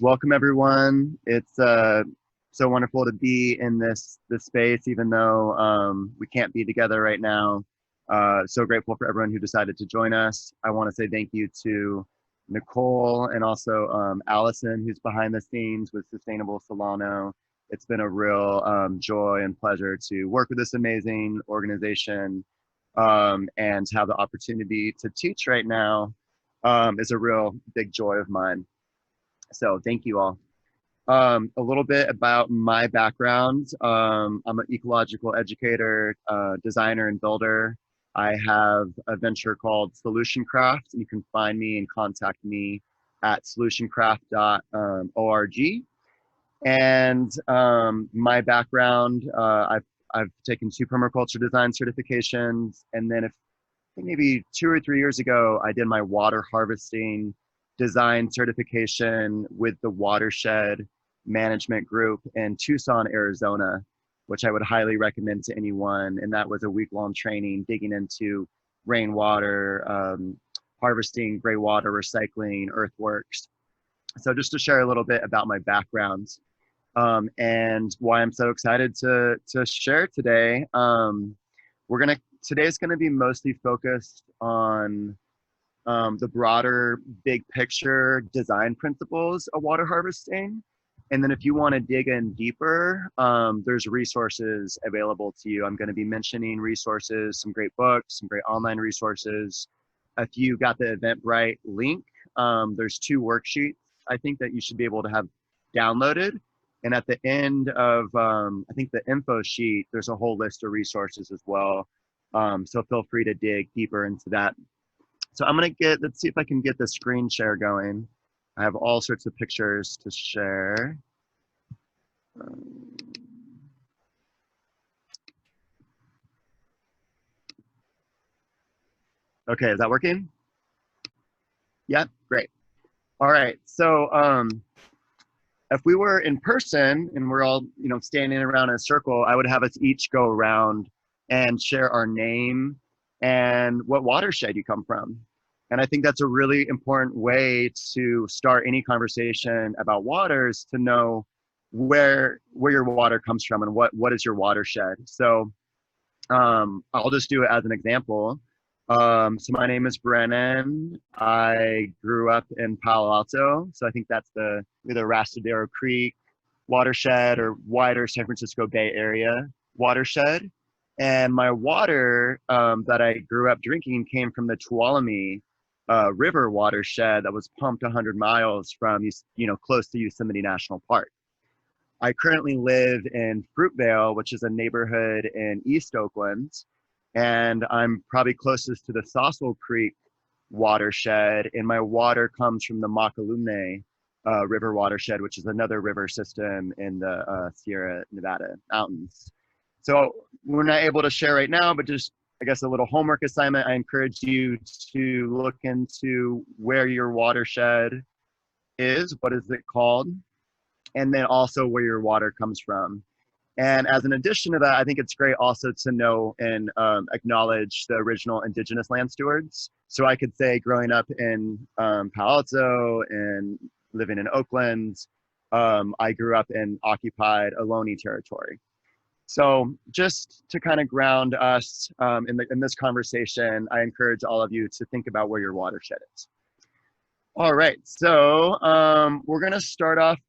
Welcome everyone. It's so wonderful to be in this space, even though we can't be together right now. So grateful for everyone who decided to join us. I want to say thank you to Nicole and also Allison, who's behind the scenes with Sustainable Solano. It's been a real joy and pleasure to work with this amazing organization, and to have the opportunity to teach right now is a real big joy of mine. So thank you all. A little bit about my background. I'm an ecological educator, designer, and builder. I have a venture called Solution Craft, and you can find me and contact me at solutioncraft.org. And my background, I've taken 2 permaculture design certifications, and then I think maybe 2 or 3 years ago, I did my water harvesting design certification with the Watershed Management Group in Tucson, Arizona, which I would highly recommend to anyone. And that was a week-long training digging into rainwater, harvesting, greywater, recycling, earthworks. So just to share a little bit about my background, and why I'm so excited to share today. Today's gonna be mostly focused on the broader big picture design principles of water harvesting. And then if you want to dig in deeper, there's resources available to you. I'm going to be mentioning resources, some great books, some great online resources. If you got the Eventbrite link, there's 2 worksheets I think that you should be able to have downloaded. And at the end of, I think the info sheet, there's a whole list of resources as well. So feel free to dig deeper into that. So I'm gonna let's see if I can get the screen share going. I have all sorts of pictures to share. Okay, is that working? Yeah, great. All right, so if we were in person and we're all, standing around in a circle, I would have us each go around and share our name and what watershed you come from. And I think that's a really important way to start any conversation about waters, to know where your water comes from and what is your watershed. So I'll just do it as an example. So my name is Brennan. I grew up in Palo Alto. So I think that's the either Rastadero Creek watershed or wider San Francisco Bay Area watershed. And my water that I grew up drinking came from the Tuolumne river watershed that was pumped 100 miles from, close to Yosemite National Park. I currently live in Fruitvale, which is a neighborhood in East Oakland, and I'm probably closest to the Sassel Creek watershed, and my water comes from the Mokelumne river watershed, which is another river system in the Sierra Nevada mountains. So we're not able to share right now, but just, I guess, a little homework assignment. I encourage you to look into where your watershed is, what is it called, and then also where your water comes from. And as an addition to that, I think it's great also to know and acknowledge the original indigenous land stewards. So I could say, growing up in Palo Alto and living in Oakland, I grew up in occupied Ohlone territory. So just to kind of ground us in this conversation, I encourage all of you to think about where your watershed is. All right, so we're gonna start off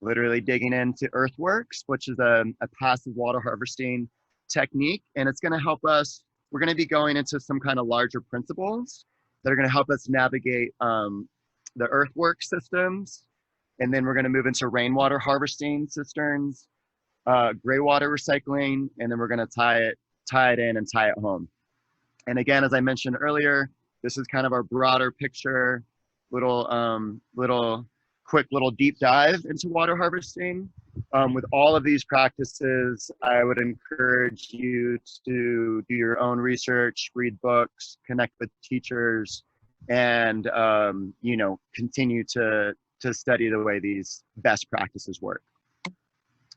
literally digging into Earthworks, which is a passive water harvesting technique. And it's gonna help us, we're gonna be going into some kind of larger principles that are gonna help us navigate the Earthworks systems. And then we're going to move into rainwater harvesting cisterns, greywater recycling, and then we're going to tie it in and tie it home. And again, as I mentioned earlier, this is kind of our broader picture, quick little deep dive into water harvesting. With all of these practices, I would encourage you to do your own research, read books, connect with teachers, and continue to study the way these best practices work.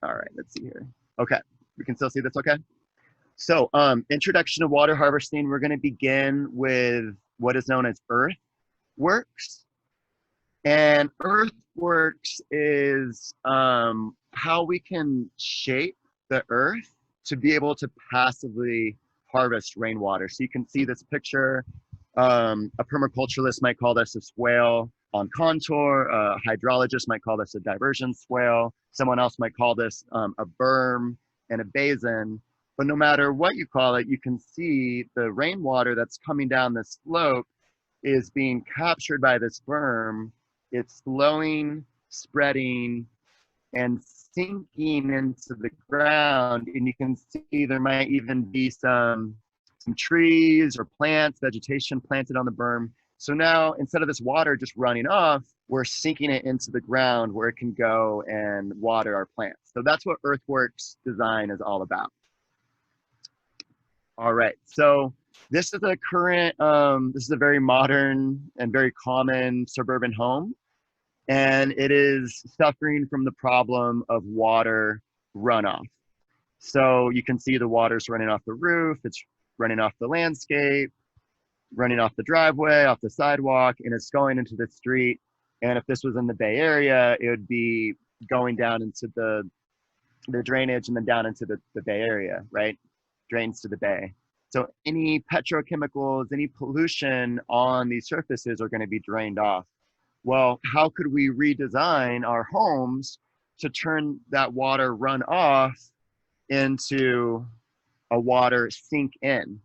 All right, let's see here. Okay, we can still see this okay? So introduction to water harvesting, we're gonna begin with what is known as Earthworks. And Earthworks is how we can shape the earth to be able to passively harvest rainwater. So you can see this picture. A permaculturalist might call this a swale on contour. A hydrologist might call this a diversion swale. Someone else might call this a berm and a basin. But no matter what you call it, you can see the rainwater that's coming down this slope is being captured by this berm. It's flowing, spreading, and sinking into the ground. And you can see there might even be some trees or plants, vegetation planted on the berm. So now instead of this water just running off, we're sinking it into the ground where it can go and water our plants. So that's what Earthworks design is all about. All right, so this is a current, this is a very modern and very common suburban home. And it is suffering from the problem of water runoff. So you can see the water's running off the roof, it's running off the landscape, running off the driveway, off the sidewalk, and it's going into the street. And if this was in the Bay Area, it would be going down into the drainage and then down into the Bay Area, right? Drains to the bay. So any petrochemicals, any pollution on these surfaces are going to be drained off. Well, how could we redesign our homes to turn that water run off into a water sink in?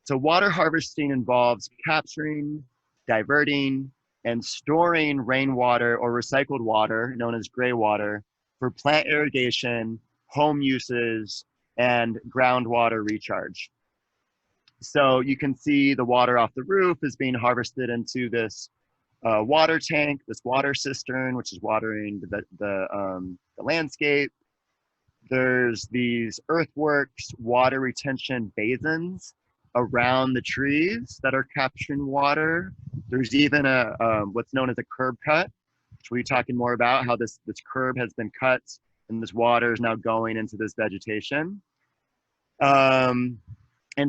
So water harvesting involves capturing, diverting, and storing rainwater or recycled water, known as greywater, for plant irrigation, home uses, and groundwater recharge. So you can see the water off the roof is being harvested into this water tank, this water cistern, which is watering the landscape. There's these Earthworks water retention basins around the trees that are capturing water. There's even a what's known as a curb cut, which we'll be talking more about, how this curb has been cut and this water is now going into this vegetation. And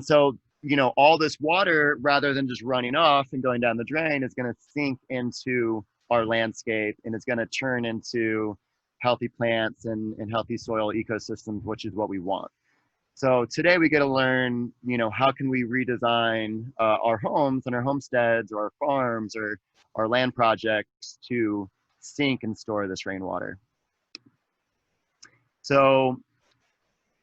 so, you know, all this water, rather than just running off and going down the drain, is going to sink into our landscape and it's going to turn into healthy plants and healthy soil ecosystems, which is what we want. So today we get to learn, you know, how can we redesign our homes and our homesteads or our farms or our land projects to sink and store this rainwater. So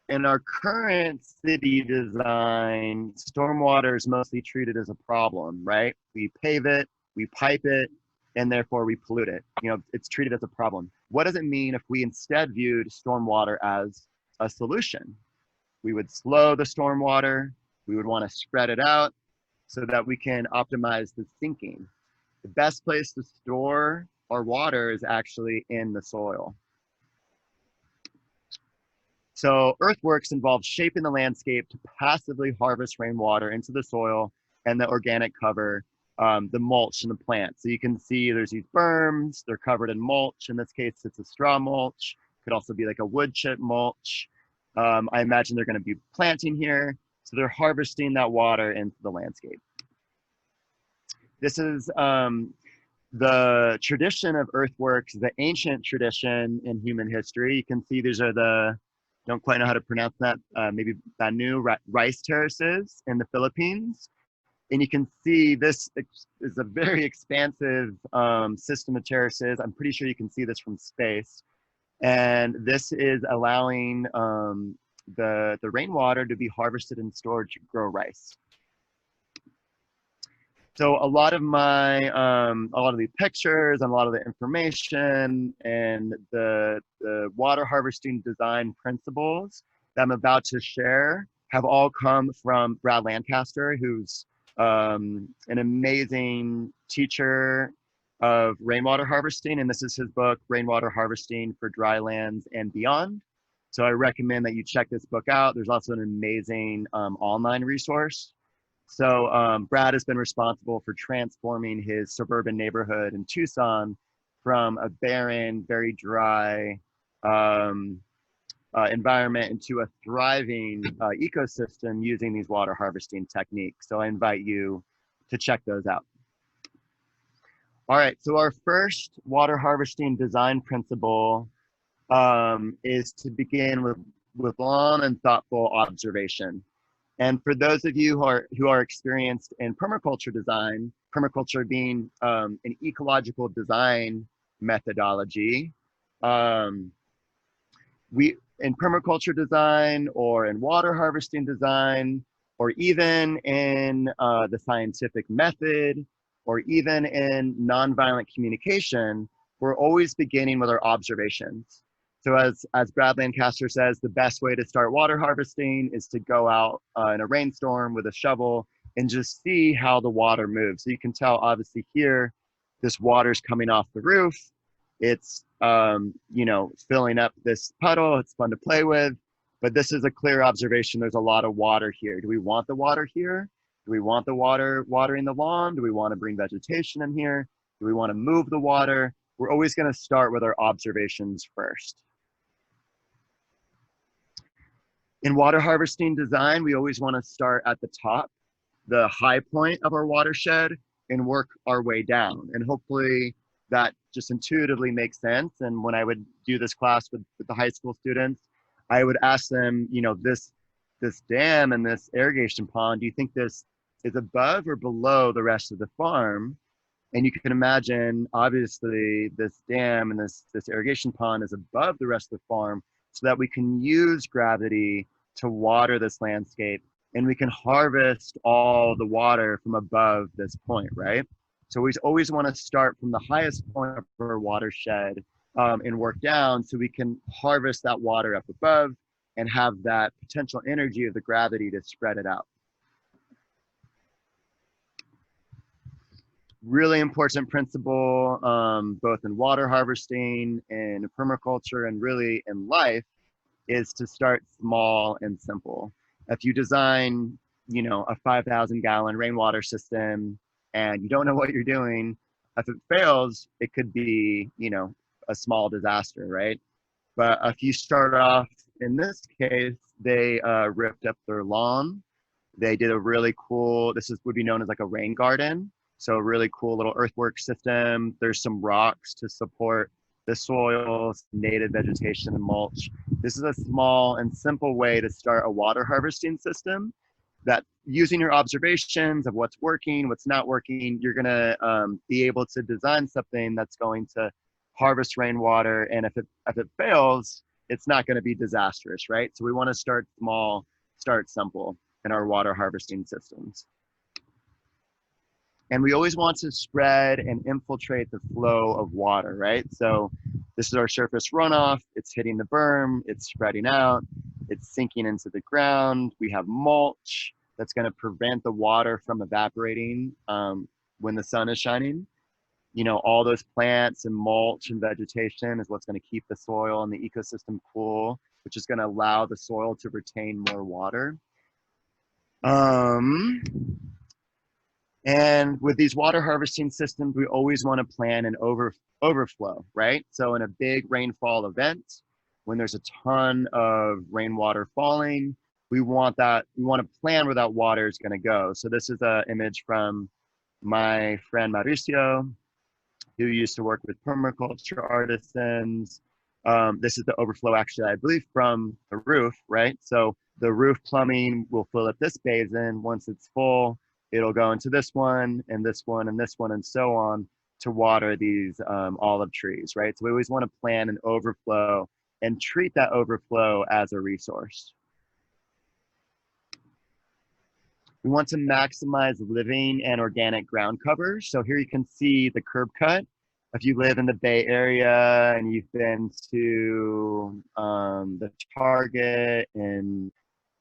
in our current city design, stormwater is mostly treated as a problem, right? We pave it, we pipe it, and therefore we pollute it. You know, it's treated as a problem. What does it mean if we instead viewed stormwater as a solution? We would slow the stormwater, we would want to spread it out so that we can optimize the sinking. The best place to store our water is actually in the soil. So Earthworks involves shaping the landscape to passively harvest rainwater into the soil and the organic cover, the mulch and the plants. So you can see there's these berms, they're covered in mulch. In this case, it's a straw mulch. Could also be like a wood chip mulch. I imagine they're going to be planting here. So they're harvesting that water into the landscape. This is the tradition of Earthworks, the ancient tradition in human history. You can see these are the, don't quite know how to pronounce that, maybe Banu rice terraces in the Philippines. And you can see this is a very expansive system of terraces. I'm pretty sure you can see this from space. And this is allowing the rainwater to be harvested and stored to grow rice. So a lot of the pictures and a lot of the information and the water harvesting design principles that I'm about to share have all come from Brad Lancaster, who's an amazing teacher of rainwater harvesting, and this is his book, Rainwater Harvesting for Drylands and Beyond. So I recommend that you check this book out. There's also an amazing online resource. So Brad has been responsible for transforming his suburban neighborhood in Tucson from a barren, very dry environment into a thriving ecosystem using these water harvesting techniques. So I invite you to check those out. All right, so our first water harvesting design principle is to begin with long and thoughtful observation. And for those of you who are experienced in permaculture design, permaculture being an ecological design methodology, we in permaculture design or in water harvesting design, or even in the scientific method, or even in nonviolent communication, we're always beginning with our observations. So as Brad Lancaster says, the best way to start water harvesting is to go out in a rainstorm with a shovel and just see how the water moves. So you can tell obviously here, this water's coming off the roof. It's you know, filling up this puddle. It's fun to play with, but this is a clear observation. There's a lot of water here. Do we want the water here? Do we want the water watering the lawn? Do we want to bring vegetation in here? Do we want to move the water? We're always going to start with our observations first. In water harvesting design, we always want to start at the top, the high point of our watershed, and work our way down. And hopefully that just intuitively makes sense. And when I would do this class with the high school students, I would ask them, you know, this dam and this irrigation pond, do you think this is above or below the rest of the farm? And you can imagine, obviously, this dam and this irrigation pond is above the rest of the farm, so that we can use gravity to water this landscape, and we can harvest all the water from above this point, right? So we always want to start from the highest point of our watershed and work down, so we can harvest that water up above and have that potential energy of the gravity to spread it out. Really important principle, both in water harvesting and permaculture and really in life, is to start small and simple. If you design, you know, a 5,000 gallon rainwater system and you don't know what you're doing, if it fails, it could be, you know, a small disaster, right? But if you start off, in this case, they ripped up their lawn. They did a really cool, would be known as like a rain garden. So a really cool little earthworks system. There's some rocks to support the soil, native vegetation and mulch. This is a small and simple way to start a water harvesting system that, using your observations of what's working, what's not working, you're gonna be able to design something that's going to harvest rainwater. And if it fails, it's not gonna be disastrous, right? So we wanna start small, start simple in our water harvesting systems. And we always want to spread and infiltrate the flow of water, right? So this is our surface runoff. It's hitting the berm, it's spreading out, it's sinking into the ground. We have mulch that's gonna prevent the water from evaporating when the sun is shining. You know, all those plants and mulch and vegetation is what's gonna keep the soil and the ecosystem cool, which is gonna allow the soil to retain more water. And with these water harvesting systems, we always want to plan an overflow, right? So in a big rainfall event, when there's a ton of rainwater falling, we want to plan where that water is going to go. So this is an image from my friend Mauricio, who used to work with permaculture artisans. This is the overflow, actually, I believe, from the roof, right? So the roof plumbing will fill up this basin. Once it's full, it'll go into this one and this one and this one and so on to water these olive trees, right? So we always want to plan an overflow and treat that overflow as a resource. We want to maximize living and organic ground cover. So here you can see the curb cut. If you live in the Bay Area and you've been to the Target in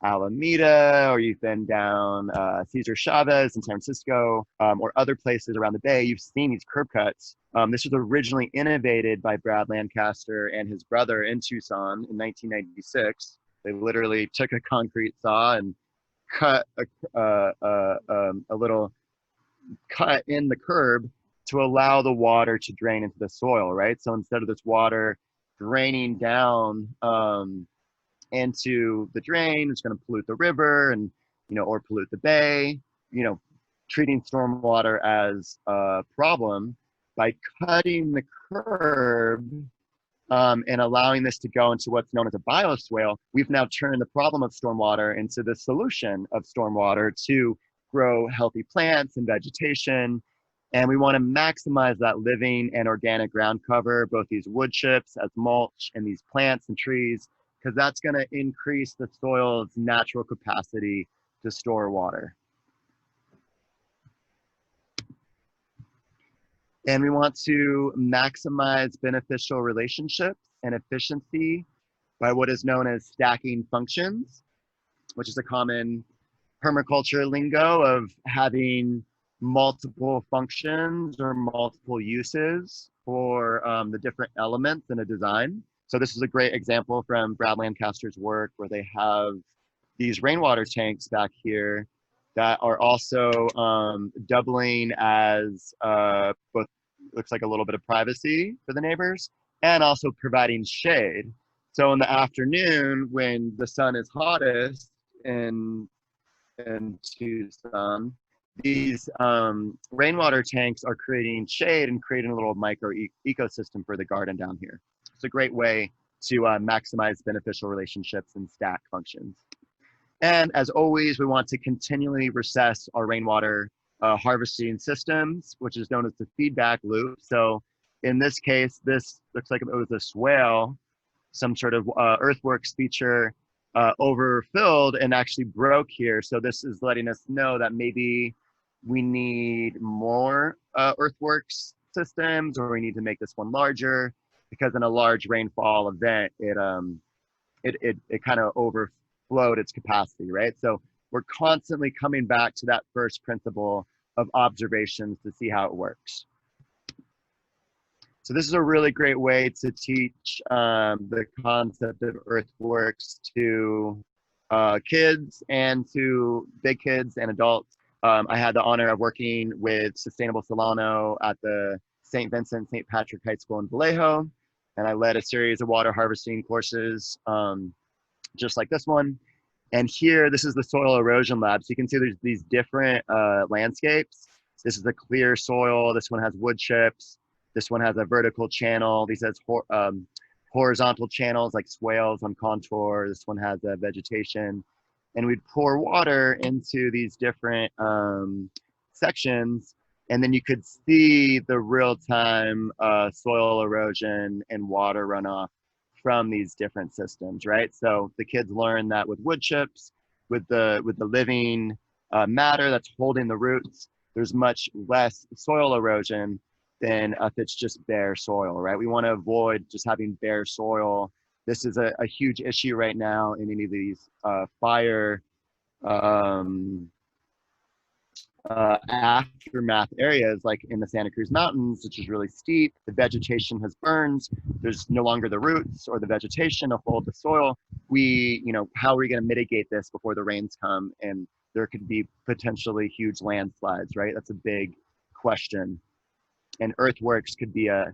Alameda, or you've been down Cesar Chavez in San Francisco, or other places around the Bay, you've seen these curb cuts. This was originally innovated by Brad Lancaster and his brother in Tucson in 1996. They literally took a concrete saw and cut a little cut in the curb to allow the water to drain into the soil, right? So instead of this water draining down into the drain, it's going to pollute the river and, you know, or pollute the bay, you know, treating stormwater as a problem. by cutting the curb and allowing this to go into what's known as a bioswale, we've now turned the problem of stormwater into the solution of stormwater to grow healthy plants and vegetation. And we want to maximize that living and organic ground cover, both these wood chips as mulch and these plants and trees, because that's going to increase the soil's natural capacity to store water. And we want to maximize beneficial relationships and efficiency by what is known as stacking functions, which is a common permaculture lingo of having multiple functions or multiple uses for the different elements in a design. So this is a great example from Brad Lancaster's work where they have these rainwater tanks back here that are also doubling as both, looks like a little bit of privacy for the neighbors, and also providing shade. So in the afternoon, when the sun is hottest in Tucson, these rainwater tanks are creating shade and creating a little micro ecosystem for the garden down here. It's a great way to maximize beneficial relationships and stack functions. And as always, we want to continually recess our rainwater harvesting systems, which is known as the feedback loop. So in this case, this looks like it was a swale, some sort of earthworks feature overfilled and actually broke here. So this is letting us know that maybe we need more earthworks systems, or we need to make this one larger, because in a large rainfall event, it kind of overflowed its capacity, right? So we're constantly coming back to that first principle of observations to see how it works. So this is a really great way to teach the concept of earthworks to kids and to big kids and adults. I had the honor of working with Sustainable Solano at the St. Vincent St. Patrick High School in Vallejo, and I led a series of water harvesting courses just like this one. And here, this is the soil erosion lab. So you can see there's these different landscapes. This is a clear soil. This one has wood chips. This one has a vertical channel. These has horizontal channels like swales on contour. This one has a vegetation. And we'd pour water into these different sections. And then you could see the real-time soil erosion and water runoff from these different systems, right? So the kids learn that with wood chips, with the living matter that's holding the roots, there's much less soil erosion than if it's just bare soil, right? We want to avoid just having bare soil. This is a huge issue right now in any of these fire aftermath areas, like in the Santa Cruz Mountains, which is really steep. The vegetation has burned. There's no longer the roots or the vegetation to hold the soil. How are we going to mitigate this before the rains come and there could be potentially huge landslides, right? That's a big question. And earthworks could be a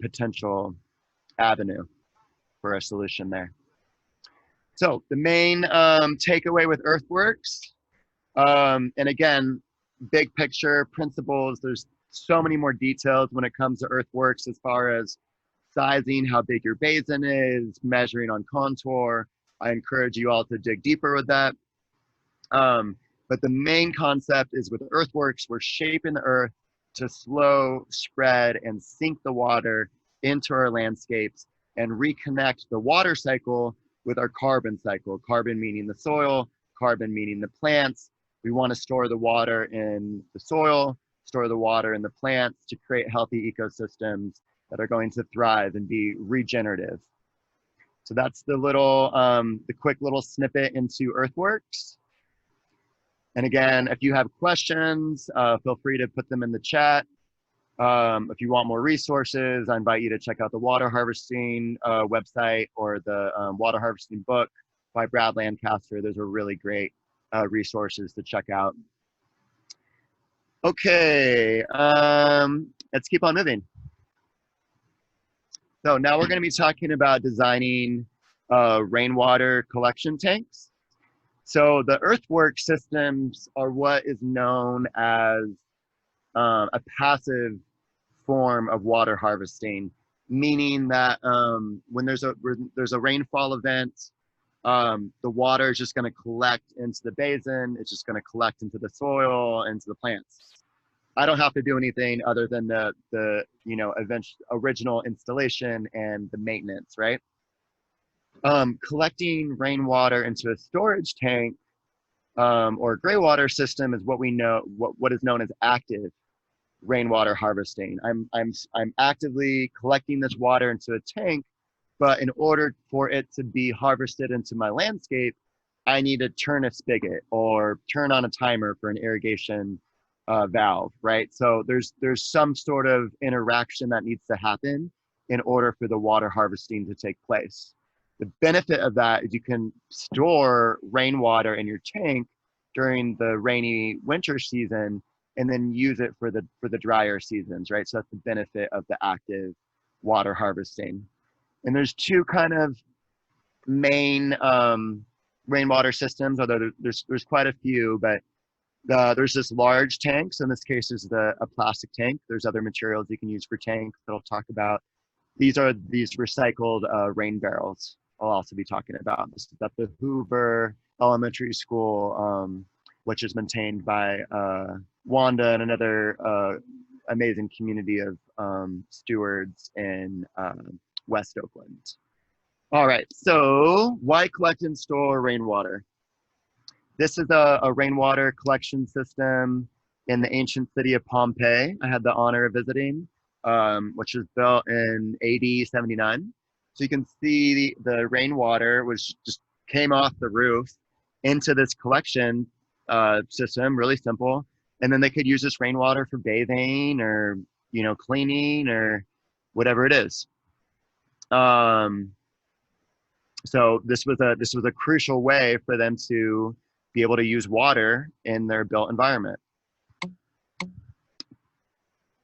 potential avenue for a solution there. So the main takeaway with earthworks, and again, big picture principles, there's so many more details when it comes to earthworks as far as sizing, how big your basin is, measuring on contour. I encourage you all to dig deeper with that. But the main concept is with earthworks, we're shaping the earth to slow, spread, and sink the water into our landscapes and reconnect the water cycle with our carbon cycle. Carbon meaning the soil, carbon meaning the plants. We want to store the water in the soil, store the water in the plants to create healthy ecosystems that are going to thrive and be regenerative. So that's the little, the quick little snippet into earthworks. And again, if you have questions, feel free to put them in the chat. If you want more resources, I invite you to check out the water harvesting website or the water harvesting book by Brad Lancaster. Those are really great resources to check out. Okay, let's keep on moving. So now we're going to be talking about designing rainwater collection tanks. So the earthwork systems are what is known as a passive form of water harvesting, meaning that when there's a rainfall event, the water is just going to collect into the basin. It's just going to collect into the soil, into the plants. I don't have to do anything other than the original installation and the maintenance, right? Collecting rainwater into a storage tank or greywater system is what we know, what is known as active rainwater harvesting. I'm actively collecting this water into a tank, but in order for it to be harvested into my landscape, I need to turn a spigot or turn on a timer for an irrigation valve, right? So there's some sort of interaction that needs to happen in order for the water harvesting to take place. The benefit of that is you can store rainwater in your tank during the rainy winter season and then use it for the drier seasons, right? So that's the benefit of the active water harvesting. And there's two kind of main rainwater systems, although there's quite a few, but there's this large tank. So in this case, is a plastic tank. There's other materials you can use for tanks that I'll talk about. These are these recycled rain barrels I'll also be talking about. This is at the Hoover Elementary School, which is maintained by Wanda and another amazing community of stewards in West Oakland. All right, so why collect and store rainwater? This is a rainwater collection system in the ancient city of Pompeii. I had the honor of visiting, which was built in AD 79. So you can see the rainwater was just came off the roof into this collection system, really simple. And then they could use this rainwater for bathing or, cleaning or whatever it is. So this was a crucial way for them to be able to use water in their built environment.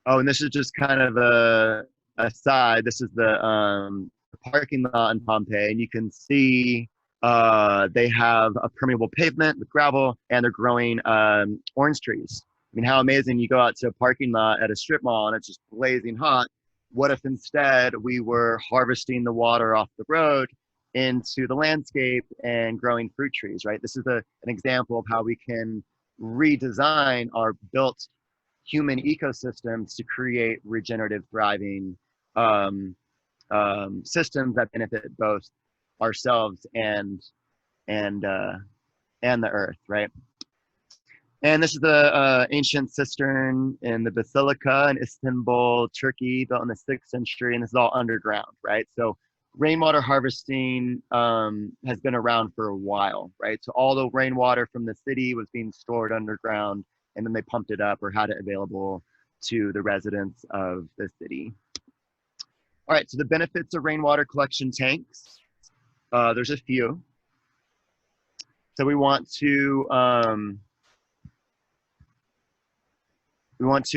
Oh, and this is just kind of a aside. This is the parking lot in Pompeii, and you can see they have a permeable pavement with gravel, and they're growing orange trees. I mean, how amazing! You go out to a parking lot at a strip mall, and it's just blazing hot. What if instead we were harvesting the water off the road into the landscape and growing fruit trees, right? This is an example of how we can redesign our built human ecosystems to create regenerative, thriving systems that benefit both ourselves and the earth, right? And this is the ancient cistern in the Basilica in Istanbul, Turkey, built in the 6th century, and this is all underground, right? So rainwater harvesting has been around for a while, right? So all the rainwater from the city was being stored underground, and then they pumped it up or had it available to the residents of the city. All right, so the benefits of rainwater collection tanks. There's a few. So we want to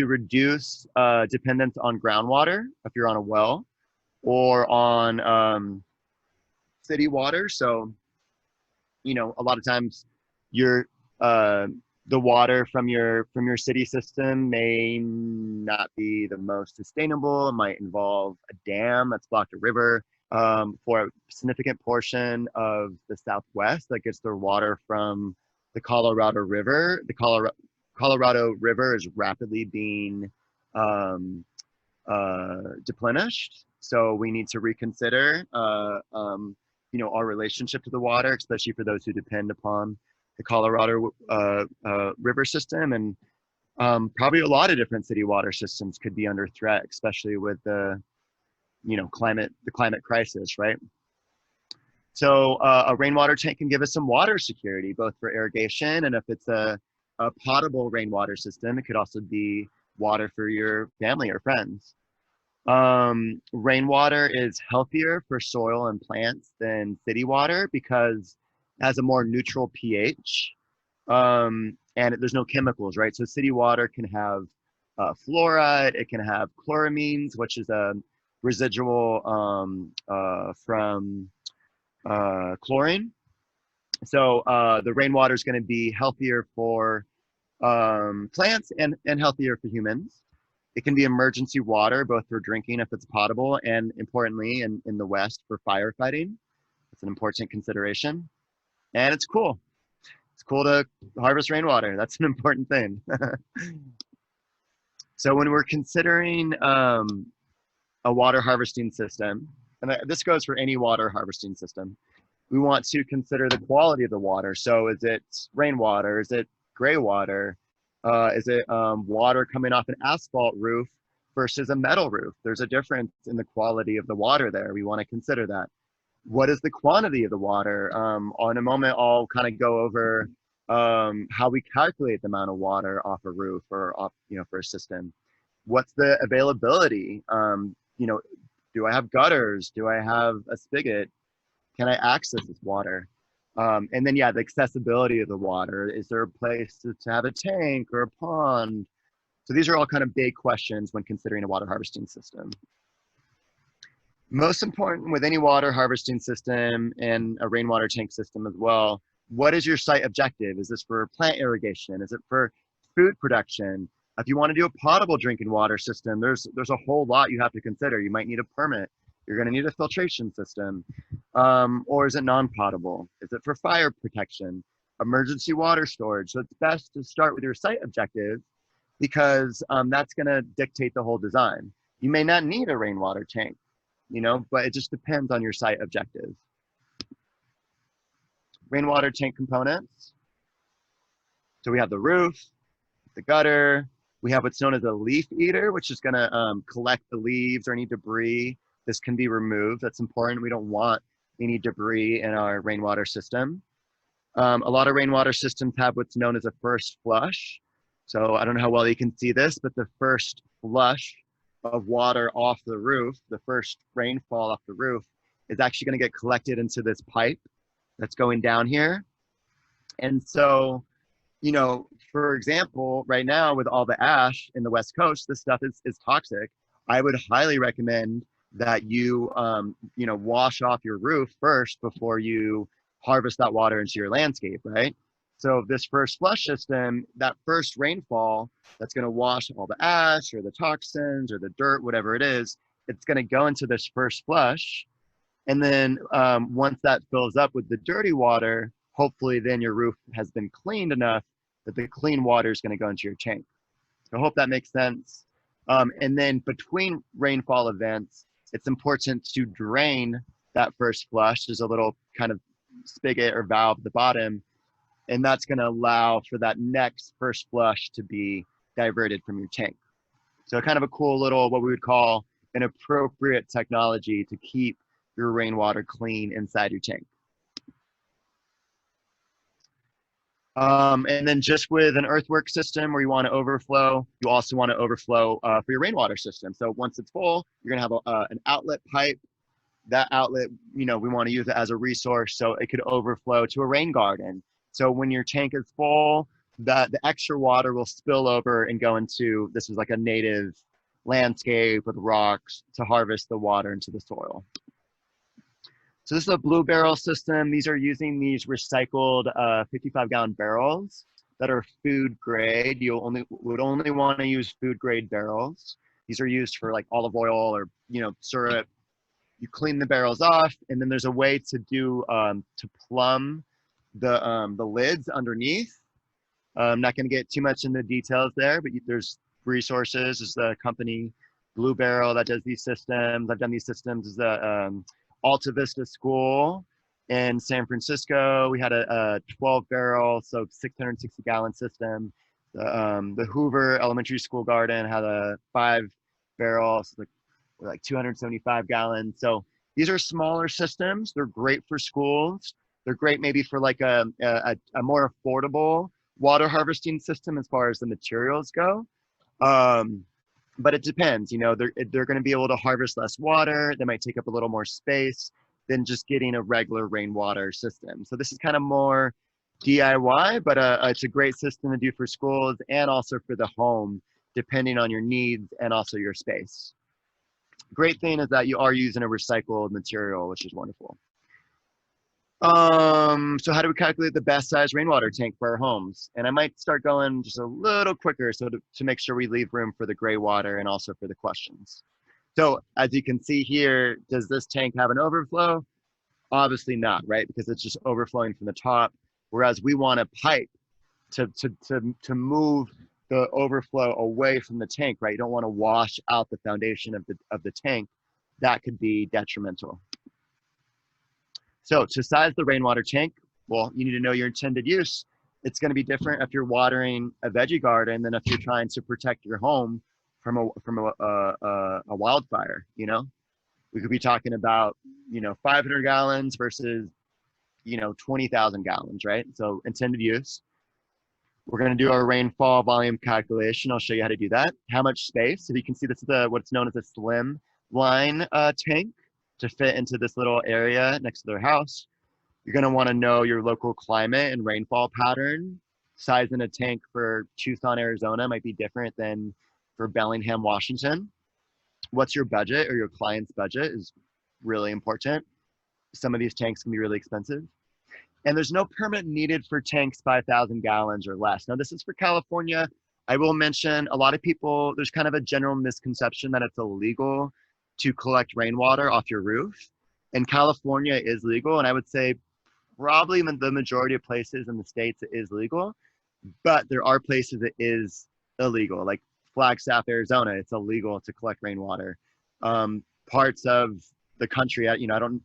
reduce dependence on groundwater if you're on a well or on city water. So, a lot of times the water from your city system may not be the most sustainable. It might involve a dam that's blocked a river. For a significant portion of the Southwest that gets their water from the Colorado River. The Colorado River is rapidly being deplenished. So we need to reconsider, our relationship to the water, especially for those who depend upon the Colorado River system. And probably a lot of different city water systems could be under threat, especially with the climate crisis, right? So a rainwater tank can give us some water security, both for irrigation, and if it's a potable rainwater system, it could also be water for your family or friends. Rainwater is healthier for soil and plants than city water because it has a more neutral pH, and there's no chemicals, right? So city water can have fluoride, it can have chloramines, which is a residual from chlorine. So the rainwater is going to be healthier for plants and healthier for humans. It can be emergency water, both for drinking if it's potable, and importantly, in the West, for firefighting. It's an important consideration. And it's cool. It's cool to harvest rainwater. That's an important thing. So when we're considering a water harvesting system, and this goes for any water harvesting system, we want to consider the quality of the water. So is it rainwater? Is it gray water? Is it water coming off an asphalt roof versus a metal roof? There's a difference in the quality of the water there. We want to consider that. What is the quantity of the water? In a moment, I'll kind of go over how we calculate the amount of water off a roof or off, for a system. What's the availability? Do I have gutters? Do I have a spigot? Can I access this water? And then, yeah, the accessibility of the water. Is there a place to have a tank or a pond? So these are all kind of big questions when considering a water harvesting system. Most important with any water harvesting system and a rainwater tank system as well, what is your site objective? Is this for plant irrigation? Is it for food production? If you want to do a potable drinking water system, there's a whole lot you have to consider. You might need a permit. You're going to need a filtration system. Or is it non-potable? Is it for fire protection? Emergency water storage? So it's best to start with your site objective because that's going to dictate the whole design. You may not need a rainwater tank, but it just depends on your site objective. Rainwater tank components. So we have the roof, the gutter. We have what's known as a leaf eater, which is going to collect the leaves or any debris. This can be removed. That's important. We don't want any debris in our rainwater system. A lot of rainwater systems have what's known as a first flush. So I don't know how well you can see this, but the first flush of water off the roof, the first rainfall off the roof, is actually going to get collected into this pipe that's going down here. And so, for example, right now with all the ash in the West Coast, this stuff is toxic. I would highly recommend that you, wash off your roof first before you harvest that water into your landscape, right? So this first flush system, that first rainfall, that's going to wash all the ash or the toxins or the dirt, whatever it is, it's going to go into this first flush. And then once that fills up with the dirty water, hopefully then your roof has been cleaned enough that the clean water is going to go into your tank. So I hope that makes sense. And then between rainfall events, it's important to drain that first flush. There's a little kind of spigot or valve at the bottom, and that's going to allow for that next first flush to be diverted from your tank. So kind of a cool little, what we would call an appropriate technology to keep your rainwater clean inside your tank. And then just with an earthwork system where you want to overflow, you also want to overflow for your rainwater system. So once it's full, you're going to have an outlet pipe. That outlet, we want to use it as a resource so it could overflow to a rain garden. So when your tank is full, the extra water will spill over and go into, this is like a native landscape with rocks to harvest the water into the soil. So this is a blue barrel system. These are using these recycled 55-gallon barrels that are food grade. You would only want to use food grade barrels. These are used for like olive oil or syrup. You clean the barrels off, and then there's a way to do to plumb the lids underneath. I'm not going to get too much into the details there, but there's resources. There's the company Blue Barrel that does these systems. I've done these systems as the Alta Vista School in San Francisco. We had a 12-barrel, so 660-gallon system. The Hoover Elementary School Garden had a 5-barrel, so like 275 gallons. So these are smaller systems. They're great for schools. They're great maybe for like a more affordable water harvesting system as far as the materials go. But it depends, they're going to be able to harvest less water. They might take up a little more space than just getting a regular rainwater system. So this is kind of more DIY, but it's a great system to do for schools and also for the home, depending on your needs and also your space. Great thing is that you are using a recycled material, which is wonderful. So how do we calculate the best size rainwater tank for our homes? And I might start going just a little quicker so to make sure we leave room for the gray water and also for the questions. So as you can see here, does this tank have an overflow? Obviously not, right? Because it's just overflowing from the top. Whereas we want a pipe to move the overflow away from the tank, right? You don't want to wash out the foundation of the tank. That could be detrimental. So to size the rainwater tank, well, you need to know your intended use. It's going to be different if you're watering a veggie garden than if you're trying to protect your home from a wildfire. You know, we could be talking about 500 gallons versus 20,000 gallons, right? So intended use. We're going to do our rainfall volume calculation. I'll show you how to do that. How much space? So you can see this is what's known as a slim line tank to fit into this little area next to their house. You're going to want to know your local climate and rainfall pattern. Size in a tank for Tucson, Arizona might be different than for Bellingham, Washington. What's your budget or your client's budget is really important. Some of these tanks can be really expensive. And there's no permit needed for tanks 5,000 gallons or less. Now, this is for California. I will mention a lot of people, there's kind of a general misconception that it's illegal to collect rainwater off your roof. And California is legal. And I would say probably the majority of places in the States it is legal. But there are places it is illegal, like Flagstaff, Arizona, it's illegal to collect rainwater. Parts of the country, I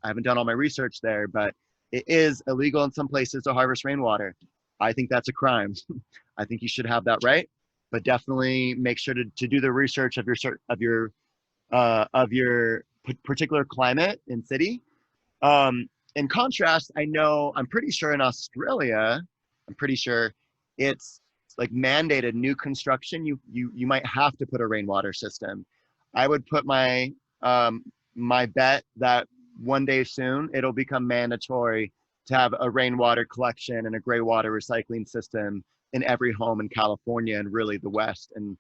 haven't done all my research there, but it is illegal in some places to harvest rainwater. I think that's a crime. I think you should have that right, but definitely make sure to do the research of your particular climate and city. In contrast, I'm pretty sure in Australia, it's like mandated new construction. You might have to put a rainwater system. I would put my my bet that one day soon it'll become mandatory to have a rainwater collection and a gray water recycling system in every home in California and really the West and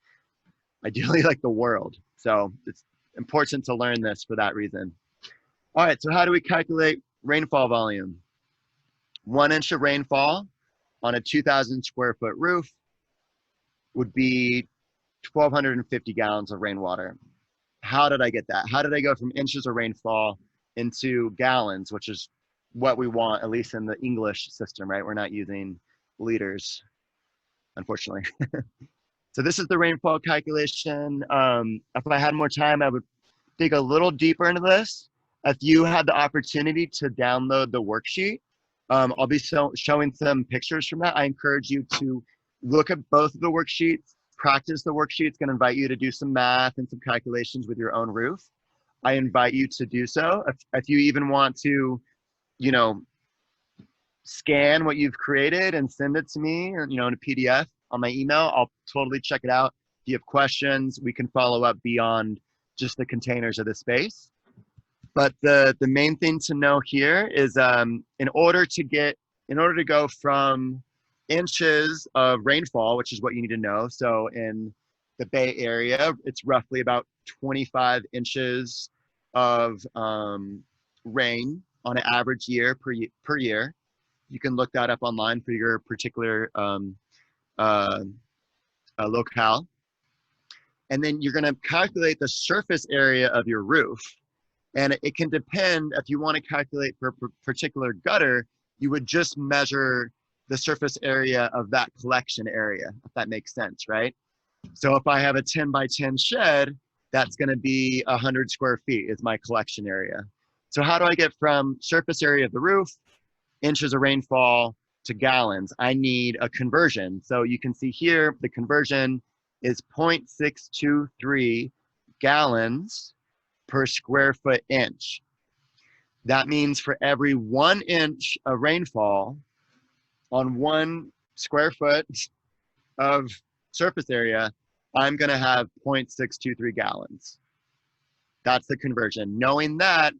ideally like the world. So it's important to learn this for that reason. All right, so how do we calculate rainfall volume? 1 inch of rainfall on a 2,000 square foot roof would be 1,250 gallons of rainwater. How did I get that? How did I go from inches of rainfall into gallons, which is what we want, at least in the English system, right? We're not using liters, unfortunately. So this is the rainfall calculation. If I had more time, I would dig a little deeper into this. If you had the opportunity to download the worksheet, I'll be showing some pictures from that. I encourage you to look at both of the worksheets, practice the worksheet. It's going to invite you to do some math and some calculations with your own roof. I invite you to do so. If you even want to, scan what you've created and send it to me, or, in a PDF on my email, I'll totally check it out. If you have questions, we can follow up beyond just the containers of the space. But the main thing to know here is in order to go from inches of rainfall, which is what you need to know. So in the Bay Area, it's roughly about 25 inches of rain on an average year per year. You can look that up online for your particular locale. And then you're going to calculate the surface area of your roof. And it can depend, if you want to calculate for a particular gutter, you would just measure the surface area of that collection area, if that makes sense, right? So if I have a 10 by 10 shed, that's going to be 100 square feet is my collection area. So how do I get from surface area of the roof, inches of rainfall, to gallons? I need a conversion. So you can see here, the conversion is 0.623 gallons per square foot inch. That means for every 1 inch of rainfall on 1 square foot of surface area, I'm going to have 0.623 gallons. That's the conversion. Knowing that,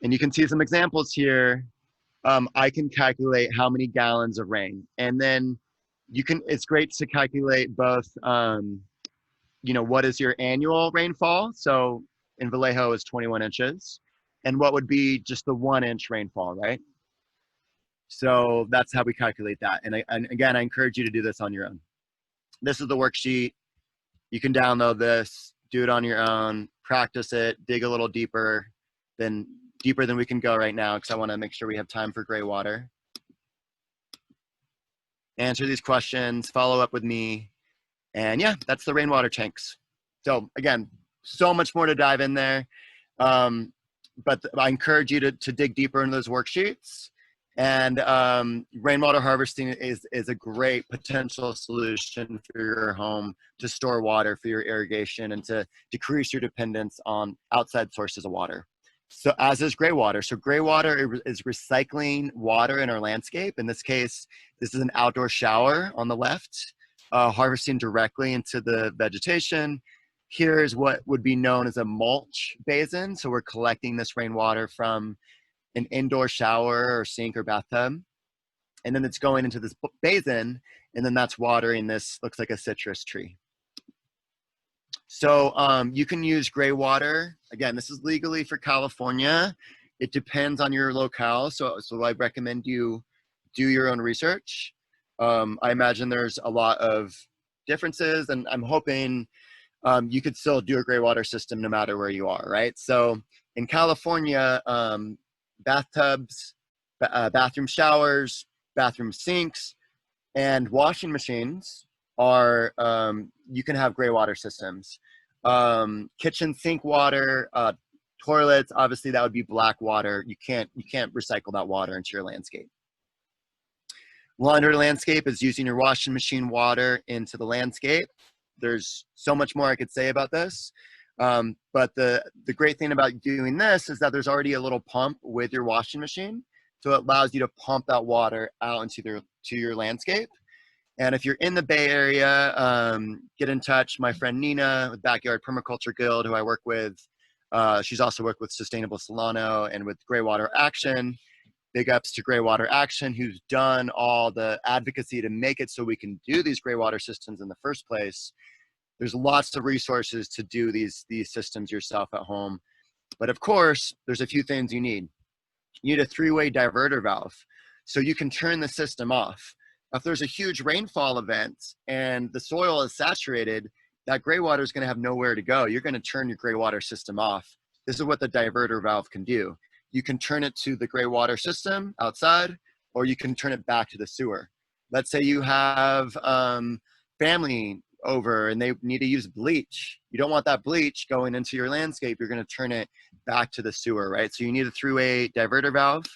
and you can see some examples here, I can calculate how many gallons of rain. And then it's great to calculate both, what is your annual rainfall? So in Vallejo is 21 inches. And what would be just the 1 inch rainfall, right? So that's how we calculate that. And again, I encourage you to do this on your own. This is the worksheet. You can download this, do it on your own, practice it, dig a little deeper than we can go right now, because I want to make sure we have time for Greywater. Answer these questions, follow up with me. And yeah, that's the rainwater tanks. So again, so much more to dive in there. But I encourage you to dig deeper into those worksheets. And rainwater harvesting is a great potential solution for your home to store water for your irrigation and to decrease your dependence on outside sources of water. So as is Greywater. So Greywater is recycling water in our landscape. In this case, this is an outdoor shower on the left, harvesting directly into the vegetation. Here's what would be known as a mulch basin. So we're collecting this rainwater from an indoor shower or sink or bathtub. And then it's going into this basin, and then that's watering this, looks like a citrus tree. So you can use Greywater. Again, this is legally for California. It depends on your locale. So I recommend you do your own research. I imagine there's a lot of differences, and I'm hoping you could still do a Greywater system no matter where you are, right? So in California, bathtubs, bathroom showers, bathroom sinks, and washing machines are, you can have Greywater systems. Kitchen sink water, toilets, obviously that would be black water. You can't recycle that water into your landscape. Laundry landscape is using your washing machine water into the landscape. There's so much more I could say about this. But the great thing about doing this is that there's already a little pump with your washing machine. So it allows you to pump that water out into your landscape. And if you're in the Bay Area, get in touch. My friend Nina with Backyard Permaculture Guild, who I work with, she's also worked with Sustainable Solano and with Greywater Action. Big ups to Greywater Action, who's done all the advocacy to make it so we can do these Greywater systems in the first place. There's lots of resources to do these systems yourself at home. But of course, there's a few things you need. You need a 3-way diverter valve, so you can turn the system off. If there's a huge rainfall event and the soil is saturated, that Greywater is going to have nowhere to go. You're going to turn your Greywater system off. This is what the diverter valve can do. You can turn it to the Greywater system outside, or you can turn it back to the sewer. Let's say you have family over and they need to use bleach. You don't want that bleach going into your landscape. You're going to turn it back to the sewer, right? So you need a 3-way diverter valve.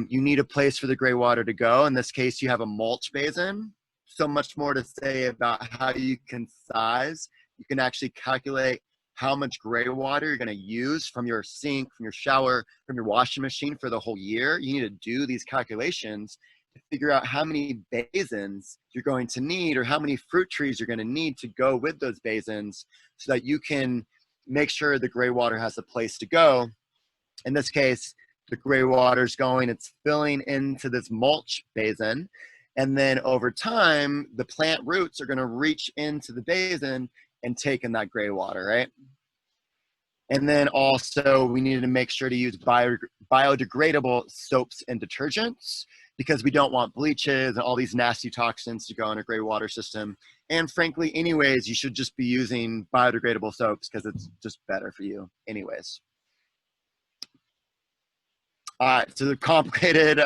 You need a place for the Greywater to go. In this case, you have a mulch basin. So much more to say about how you can size. You can actually calculate how much Greywater you're going to use from your sink, from your shower, from your washing machine for the whole year. You need to do these calculations to figure out how many basins you're going to need, or how many fruit trees you're going to need to go with those basins, so that you can make sure the Greywater has a place to go. In this case, the Greywater is going, it's filling into this mulch basin. And then over time, the plant roots are going to reach into the basin and take in that Greywater, right? And then also we needed to make sure to use biodegradable soaps and detergents, because we don't want bleaches and all these nasty toxins to go in a Greywater system. And frankly, anyways, you should just be using biodegradable soaps because it's just better for you anyways. All right, so the complicated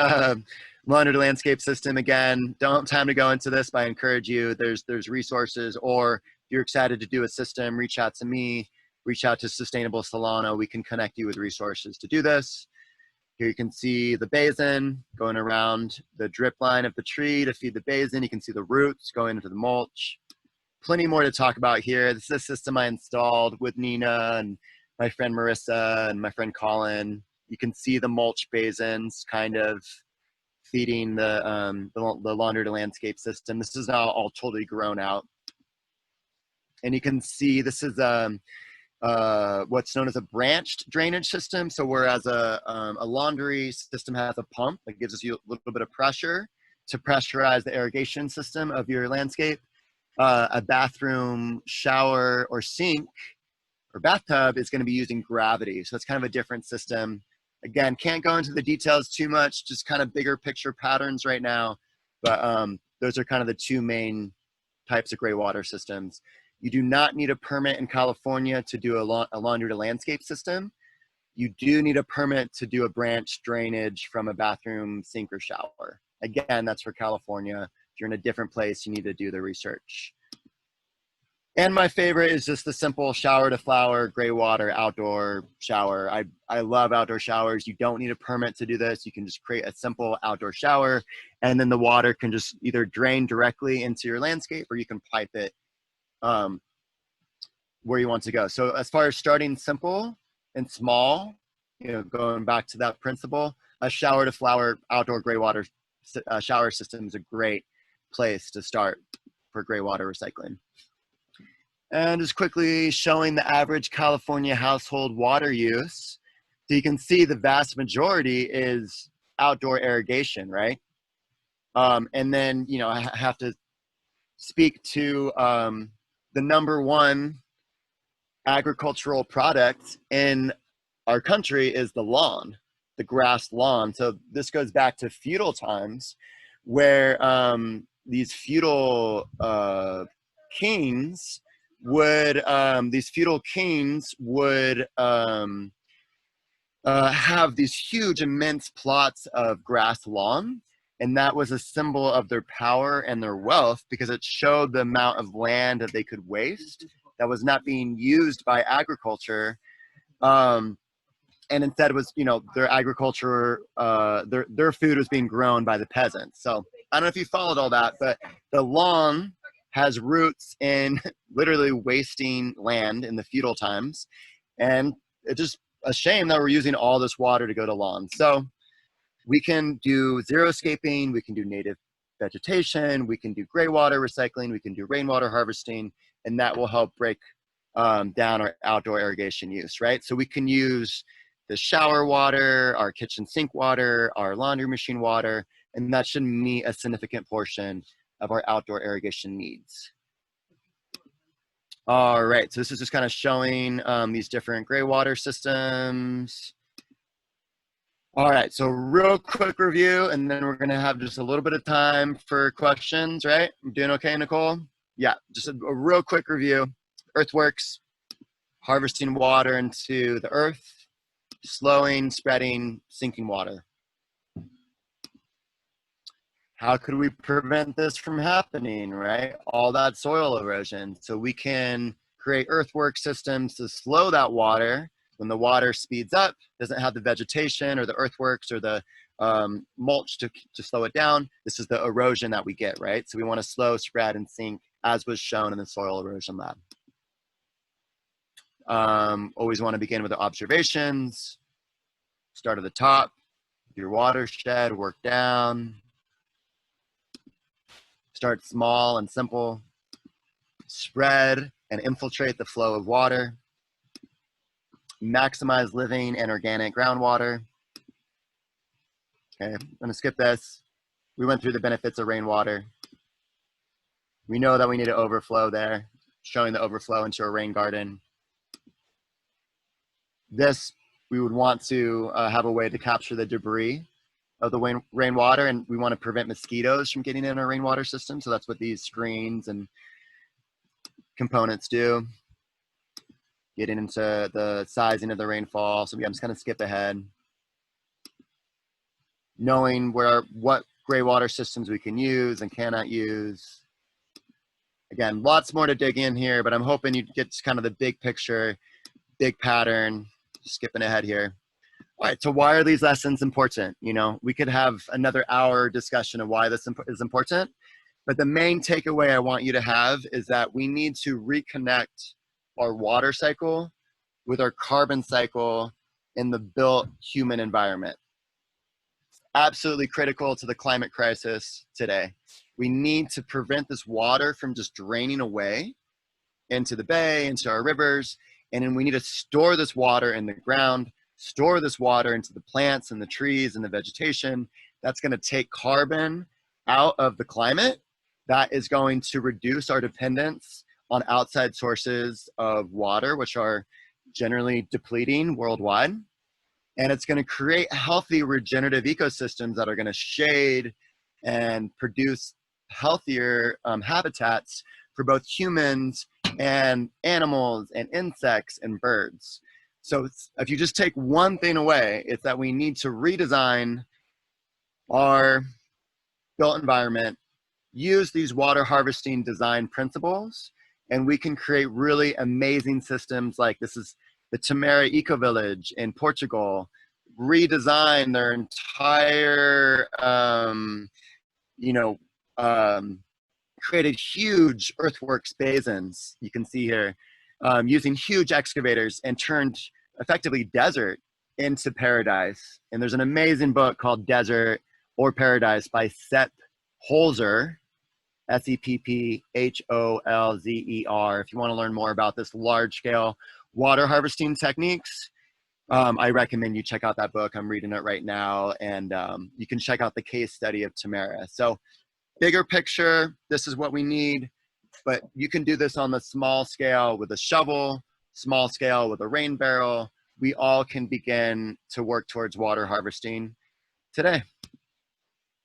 laundry landscape system, again, don't have time to go into this, but I encourage you, there's resources, or if you're excited to do a system, reach out to me, reach out to Sustainable Solano. We can connect you with resources to do this. Here you can see the basin going around the drip line of the tree to feed the basin. You can see the roots going into the mulch. Plenty more to talk about here. This is a system I installed with Nina and my friend Marissa and my friend Colin. You can see the mulch basins kind of feeding the laundry to landscape system. This is now all totally grown out. And you can see this is what's known as a branched drainage system. So whereas a laundry system has a pump that gives you a little bit of pressure to pressurize the irrigation system of your landscape, a bathroom, shower, or sink or bathtub is going to be using gravity. So it's kind of a different system. Again, can't go into the details too much, just kind of bigger picture patterns right now. But those are kind of the two main types of gray water systems. You do not need a permit in California to do a laundry to landscape system. You do need a permit to do a branch drainage from a bathroom sink or shower. Again, that's for California. If you're in a different place, you need to do the research. And my favorite is just the simple shower to flower, gray water, outdoor shower. I love outdoor showers. You don't need a permit to do this. You can just create a simple outdoor shower, and then the water can just either drain directly into your landscape, or you can pipe it where you want to go. So as far as starting simple and small, you know, going back to that principle, a shower to flower outdoor gray water shower system is a great place to start for gray water recycling. And just quickly showing the average California household water use. So you can see the vast majority is outdoor irrigation, right? And then, you know, I have to speak to the #1 agricultural product in our country is the lawn, the grass lawn. So this goes back to feudal times, where these feudal kings would have these huge, immense plots of grass lawn, and that was a symbol of their power and their wealth, because it showed the amount of land that they could waste that was not being used by agriculture, and instead was, you know, their agriculture, their food was being grown by the peasants. So I don't know if you followed all that, but the lawn has roots in literally wasting land in the feudal times. And it's just a shame that we're using all this water to go to lawns. So we can do xeriscaping, we can do native vegetation, we can do gray water recycling, we can do rainwater harvesting, and that will help break down our outdoor irrigation use, right? So we can use the shower water, our kitchen sink water, our laundry machine water, and that should meet a significant portion of our outdoor irrigation needs. All right, so this is just kind of showing these different gray water systems. All right, so real quick review, and then we're gonna have just a little bit of time for questions, right? I'm doing okay, Nicole? Yeah, just a real quick review. Earthworks, harvesting water into the earth, slowing, spreading, sinking water. How could we prevent this from happening, right? All that soil erosion. So we can create earthwork systems to slow that water. When the water speeds up, doesn't have the vegetation or the earthworks or the mulch to slow it down. This is the erosion that we get, right? So we want to slow, spread, and sink, as was shown in the soil erosion lab. Always want to begin with the observations. Start at the top, your watershed, work down. Start small and simple. Spread and infiltrate the flow of water. Maximize living and organic groundwater. Okay, I'm gonna skip this. We went through the benefits of rainwater. We know that we need an overflow there, showing the overflow into a rain garden. This, we would want to have a way to capture the debris of the rainwater, and we want to prevent mosquitoes from getting in our rainwater system. So that's what these screens and components do. Getting into the sizing of the rainfall. So I'm just going to skip ahead. Knowing what gray water systems we can use and cannot use. Again, lots more to dig in here, but I'm hoping you get kind of the big picture, big pattern. Just skipping ahead here. All right, so why are these lessons important? You know, we could have another hour discussion of why this is important, but the main takeaway I want you to have is that we need to reconnect our water cycle with our carbon cycle in the built human environment. Absolutely critical to the climate crisis today. We need to prevent this water from just draining away into the bay, into our rivers, and then we need to store this water in the ground, store this water into the plants and the trees and the vegetation. That's going to take carbon out of the climate. That is going to reduce our dependence on outside sources of water, which are generally depleting worldwide. And it's going to create healthy regenerative ecosystems that are going to shade and produce healthier habitats for both humans and animals and insects and birds. So if you just take one thing away, it's that we need to redesign our built environment, use these water harvesting design principles, and we can create really amazing systems. Like this is the Tamera Ecovillage in Portugal, redesign their entire, created huge earthworks basins, you can see here, using huge excavators, and turned effectively desert into paradise. And there's an amazing book called Desert or Paradise by Sept Holzer, Seppholzer, if you want to learn more about this large-scale water harvesting techniques. I recommend you check out that book. I'm reading it right now, and you can check out the case study of Tamera. So bigger picture, this is what we need, but you can do this on the small scale with a shovel, small scale with a rain barrel. We all can begin to work towards water harvesting today.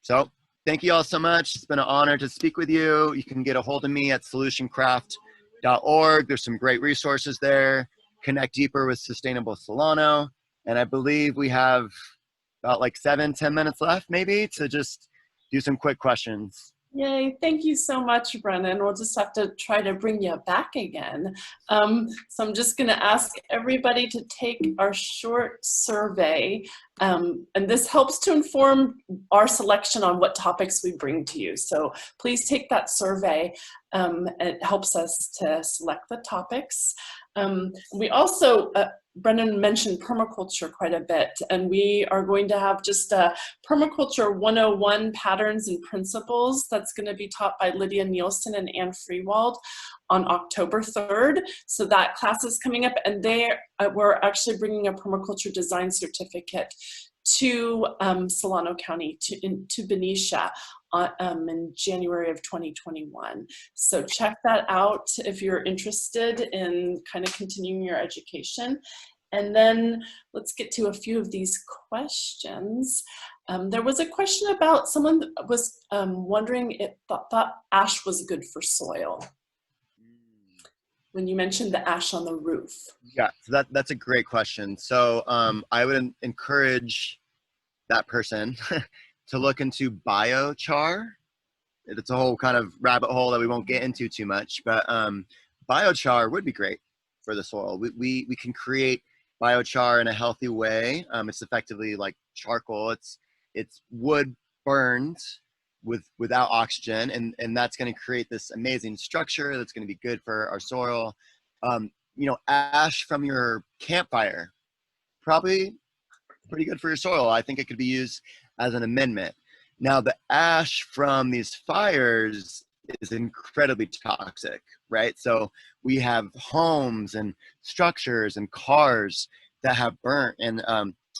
So thank you all so much. It's been an honor to speak with you. You can get a hold of me at solutioncraft.org. There's some great resources there. Connect deeper with Sustainable Solano. And I believe we have about like 7-10 minutes left maybe to just do some quick questions. Yay, thank you so much, Brennan. We'll just have to try to bring you back again. So I'm just gonna ask everybody to take our short survey, and this helps to inform our selection on what topics we bring to you. So please take that survey. It helps us to select the topics. We also, Brennan mentioned permaculture quite a bit, and we are going to have just a Permaculture 101 Patterns and Principles that's going to be taught by Lydia Nielsen and Anne Freewald on October 3rd. So that class is coming up, and we're actually bringing a permaculture design certificate to Solano County, to Benicia in January of 2021. So check that out if you're interested in kind of continuing your education. And then let's get to a few of these questions. There was a question about someone was wondering if thought ash was good for soil. When you mentioned the ash on the roof. Yeah, so that's a great question. So I would encourage that person to look into biochar. It's a whole kind of rabbit hole that we won't get into too much, but biochar would be great for the soil. We can create biochar in a healthy way. It's effectively like charcoal. It's wood burned without oxygen, and that's going to create this amazing structure that's going to be good for our soil. Ash from your campfire, probably pretty good for your soil. I think it could be used as an amendment. Now, the ash from these fires is incredibly toxic, right? So we have homes and structures and cars that have burnt, and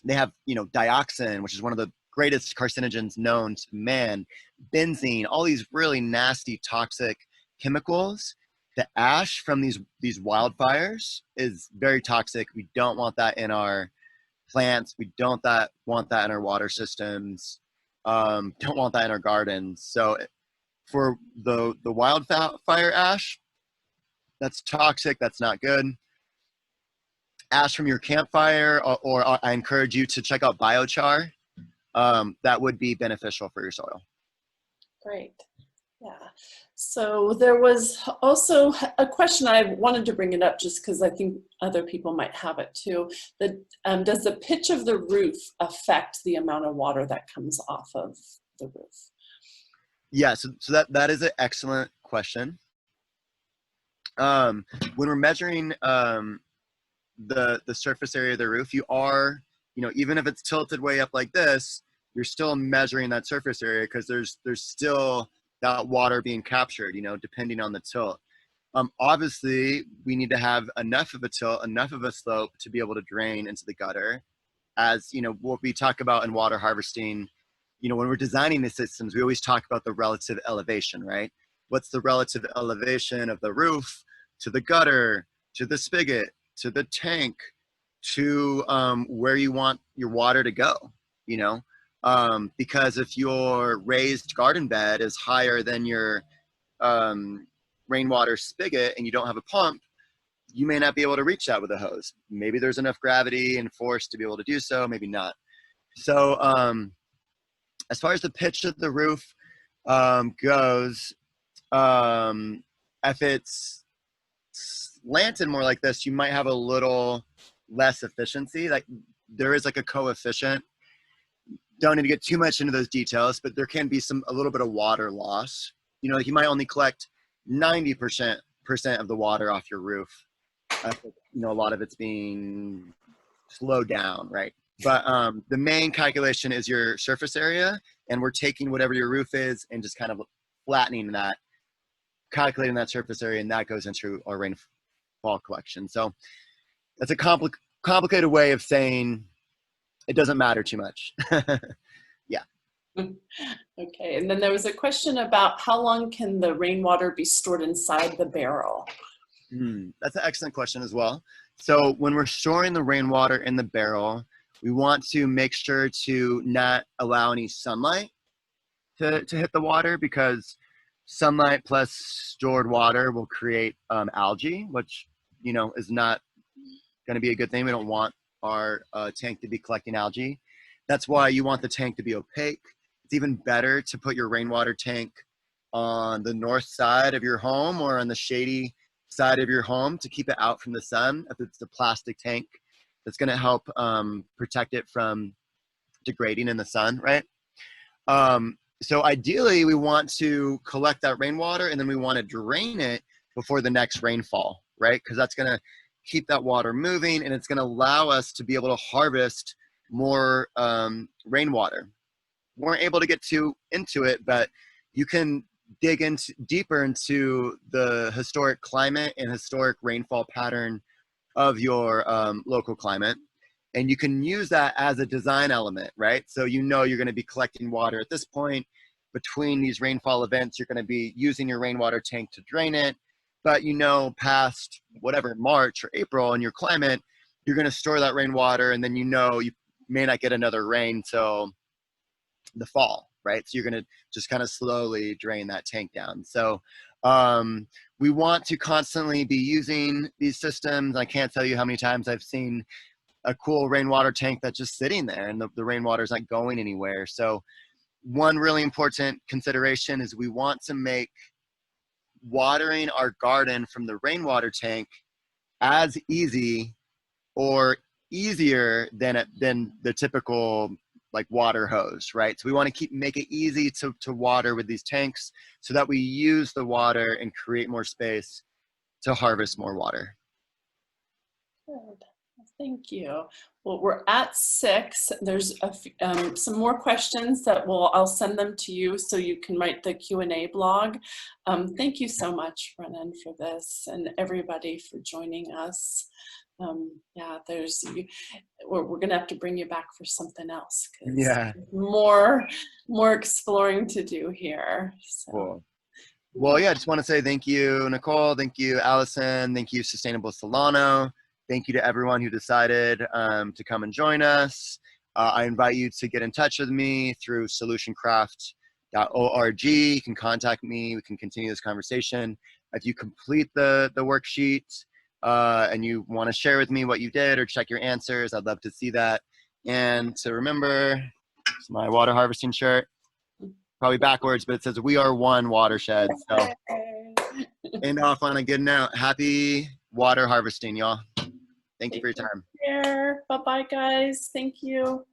they have, dioxin, which is one of the greatest carcinogens known to man, benzene, all these really nasty toxic chemicals. The ash from these wildfires is very toxic. We don't want that in our plants. We don't want that in our water systems. Don't want that in our gardens. So for the wildfire ash, that's toxic. That's not good. Ash from your campfire, or I encourage you to check out biochar. That would be beneficial for your soil. Great. Yeah. So there was also a question, I wanted to bring it up just because I think other people might have it too. Does the pitch of the roof affect the amount of water that comes off of the roof? Yeah, so that is an excellent question. When we're measuring the surface area of the roof, you are, even if it's tilted way up like this, you're still measuring that surface area because there's still that water being captured, depending on the tilt. Obviously, we need to have enough of a tilt, enough of a slope to be able to drain into the gutter. As what we talk about in water harvesting, when we're designing the systems, we always talk about the relative elevation, right? What's the relative elevation of the roof to the gutter, to the spigot, to the tank, to where you want your water to go, you know, because if your raised garden bed is higher than your rainwater spigot and you don't have a pump, you may not be able to reach that with a hose. Maybe there's enough gravity and force to be able to do so, maybe not. So as far as the pitch of the roof goes, if it's slanted more like this, you might have a little less efficiency. Like there is like a coefficient. Don't need to get too much into those details, but there can be a little bit of water loss. You know, like you might only collect 90% of the water off your roof. You know, a lot of it's being slowed down, right? But the main calculation is your surface area, and we're taking whatever your roof is and just kind of flattening that, calculating that surface area, and that goes into our rainfall collection. So that's a complicated way of saying it doesn't matter too much. Yeah. Okay, and then there was a question about how long can the rainwater be stored inside the barrel? That's an excellent question as well. So when we're storing the rainwater in the barrel, we want to make sure to not allow any sunlight to hit the water, because sunlight plus stored water will create algae, which, you know, is not going to be a good thing. We don't want our tank to be collecting algae. That's why you want the tank to be opaque. It's even better to put your rainwater tank on the north side of your home or on the shady side of your home to keep it out from the sun. If it's a plastic tank, that's going to help protect it from degrading in the sun, right? So ideally, we want to collect that rainwater and then we want to drain it before the next rainfall, right? Because that's going to keep that water moving and it's going to allow us to be able to harvest more rainwater. We weren't able to get into it, but you can dig deeper into the historic climate and historic rainfall pattern of your local climate. And you can use that as a design element, right? So you know you're going to be collecting water at this point. Between these rainfall events, you're going to be using your rainwater tank to drain it. But you know past whatever, March or April in your climate, you're going to store that rainwater, and then you know you may not get another rain till the fall, right? So you're going to just kind of slowly drain that tank down. So we want to constantly be using these systems. I can't tell you how many times I've seen a cool rainwater tank that's just sitting there and the rainwater is not going anywhere. So one really important consideration is we want to make watering our garden from the rainwater tank as easy or easier than the typical like water hose, right? So we want to make it easy to water with these tanks so that we use the water and create more space to harvest more water. Good. Thank you. Well, we're at 6. There's some more questions that I'll send them to you so you can write the Q&A blog. Thank you so much, Brennan, for this, and everybody for joining us. Yeah, we're gonna have to bring you back for something else. Yeah. More exploring to do here. So. Cool. Well, yeah, I just want to say thank you, Nicole. Thank you, Allison. Thank you, Sustainable Solano. Thank you to everyone who decided to come and join us. I invite you to get in touch with me through solutioncraft.org. You can contact me. We can continue this conversation. If you complete the worksheet and you want to share with me what you did or check your answers, I'd love to see that. And to remember, it's my water harvesting shirt. Probably backwards, but it says "We are one watershed." So, end off on a good note. Happy water harvesting, y'all. Thank you for your time. Bye-bye, guys. Thank you.